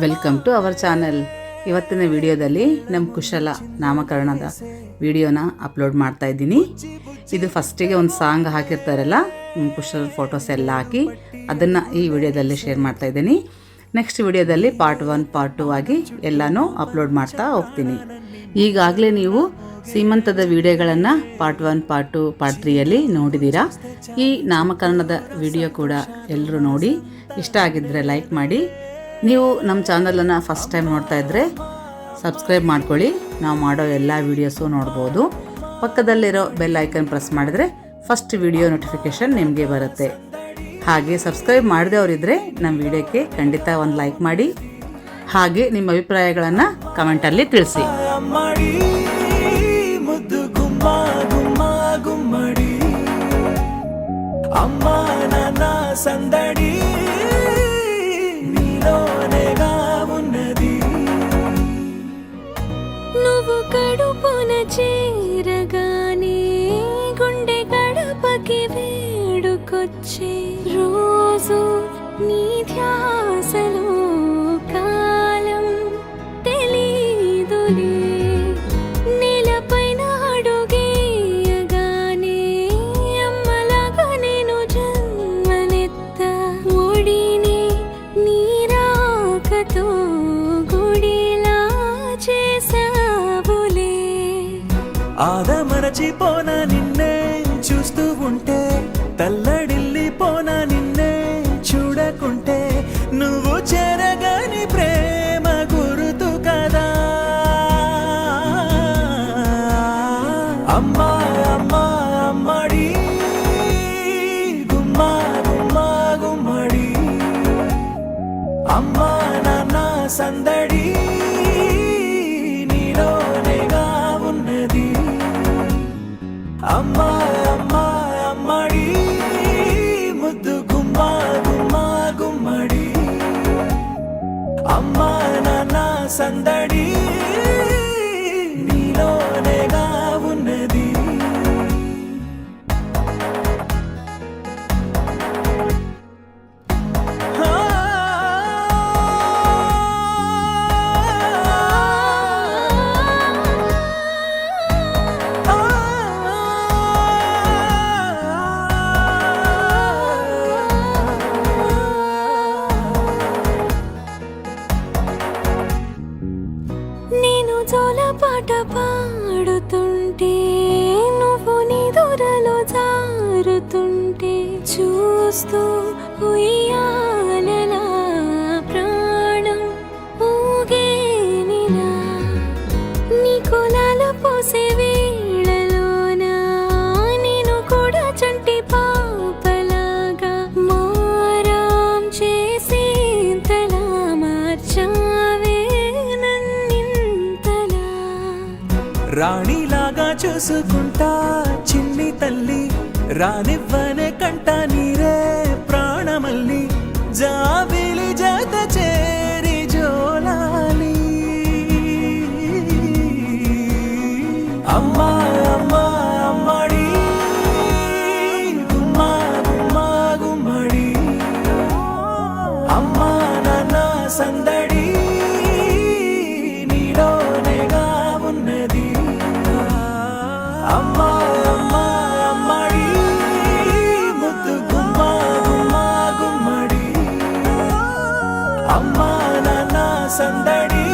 Welcome to our channel. ಇವತ್ತಿನ ವಿಡಿಯೋದಲ್ಲಿ ನಮ್ಮ ಕುಶಲ ನಾಮಕರಣದ ವಿಡಿಯೋನ ಅಪ್ಲೋಡ್ ಮಾಡ್ತಾ ಇದ್ದೀನಿ. ಇದು ಫಸ್ಟಿಗೆ ಒಂದು ಸಾಂಗ್ ಹಾಕಿರ್ತಾರಲ್ಲ, ಕುಶಲ ಫೋಟೋಸ್ ಎಲ್ಲ ಹಾಕಿ ಅದನ್ನು ಈ ವಿಡಿಯೋದಲ್ಲಿ ಶೇರ್ ಮಾಡ್ತಾ ಇದ್ದೀನಿ. ನೆಕ್ಸ್ಟ್ ವಿಡಿಯೋದಲ್ಲಿ ಪಾರ್ಟ್ 1 ಪಾರ್ಟ್ 2 ಆಗಿ ಎಲ್ಲನೂ ಅಪ್ಲೋಡ್ ಮಾಡ್ತಾ ಹೋಗ್ತೀನಿ. ಈಗಾಗಲೇ ನೀವು ಸೀಮಂತದ ವಿಡಿಯೋಗಳನ್ನು ಪಾರ್ಟ್ 1 ಪಾರ್ಟ್ 2 ಪಾರ್ಟ್ 3ಯಲ್ಲಿ ನೋಡಿದ್ದೀರಾ. ಈ ನಾಮಕರಣದ ವಿಡಿಯೋ ಕೂಡ ಎಲ್ಲರೂ ನೋಡಿ ಇಷ್ಟ ಆಗಿದ್ದರೆ ಲೈಕ್ ಮಾಡಿ. ನೀವು ನಮ್ಮ ಚಾನಲನ್ನು ಫಸ್ಟ್ ಟೈಮ್ ನೋಡ್ತಾ ಇದ್ದರೆ ಸಬ್ಸ್ಕ್ರೈಬ್ ಮಾಡ್ಕೊಳ್ಳಿ. ನಾವು ಮಾಡೋ ಎಲ್ಲ ವೀಡಿಯೋಸು ನೋಡ್ಬೋದು. ಪಕ್ಕದಲ್ಲಿರೋ ಬೆಲ್ ಐಕನ್ ಪ್ರೆಸ್ ಮಾಡಿದರೆ ಫಸ್ಟ್ ವಿಡಿಯೋ ನೋಟಿಫಿಕೇಷನ್ ನಿಮಗೆ ಬರುತ್ತೆ. ಹಾಗೆ ಸಬ್ಸ್ಕ್ರೈಬ್ ಮಾಡದವರಿದ್ದರೆ ನಮ್ಮ ವಿಡಿಯೋಕ್ಕೆ ಖಂಡಿತ ಒಂದು ಲೈಕ್ ಮಾಡಿ. ಹಾಗೆ ನಿಮ್ಮ ಅಭಿಪ್ರಾಯಗಳನ್ನು ಕಮೆಂಟಲ್ಲಿ ತಿಳಿಸಿ. ಅಮ್ಮ ನನ್ನ ಸಂದಡಿ నీలోనేగా ఉన్నది, నువ్వు కడుపున చేరగానే గుండె గడపకి వేడుకొచ్చే రోజు నీ ధ్యాసలో కాలం తెలీదులే. ఆదమరచిపోనా నిన్నే చూస్తూ ఉంటే, తల్లడిల్లిపోనా నిన్నే చూడకుంటే, నువ్వు చెరగని ప్రేమ గుర్తు కదా. అమ్మా అమ్మా అమ్మడి గుమ్మా గుమ్మా గుమ్మడి, అమ్మా నాన్న సందడి నీలోనేగా ఉన్నది. అమ్మా అమ్మా అమ్మడి ముద్దు గుమ్మా గుమ్మా గుమ్మడి, అమ్మా నాన్న సందడి నీలోనేగా ఉన్నది. పాట పాడుతుంటే, నువ్వు నిదురలో జారుతుంటే, చూస్తూ ఉయ్యాలలా ప్రాణం ఊగేనిలా. నీ కొలాల పోసే వేళలోన నేను కూడా చంటి పాపలాగా మారాం చేసేంతలా మార్చావే. రాణిలాగా చూసుకుంటా చిన్ని తల్లి, రానివ్వనే కంట నీరే ప్రాణమల్లి, జాబిలి జత చేరి జోలాలి. అమ్మా అమ్మా అమ్మడి గుమ్మా గుమ్మా గుమ్మడి, అమ్మా నాన్న సందడి నీలోనేగా ఉన్నది. అమ్మా అమ్మా అమ్మడి ముద్దు గుమ్మా గుమ్మా గుమ్మడి, అమ్మా నాన్న సందడి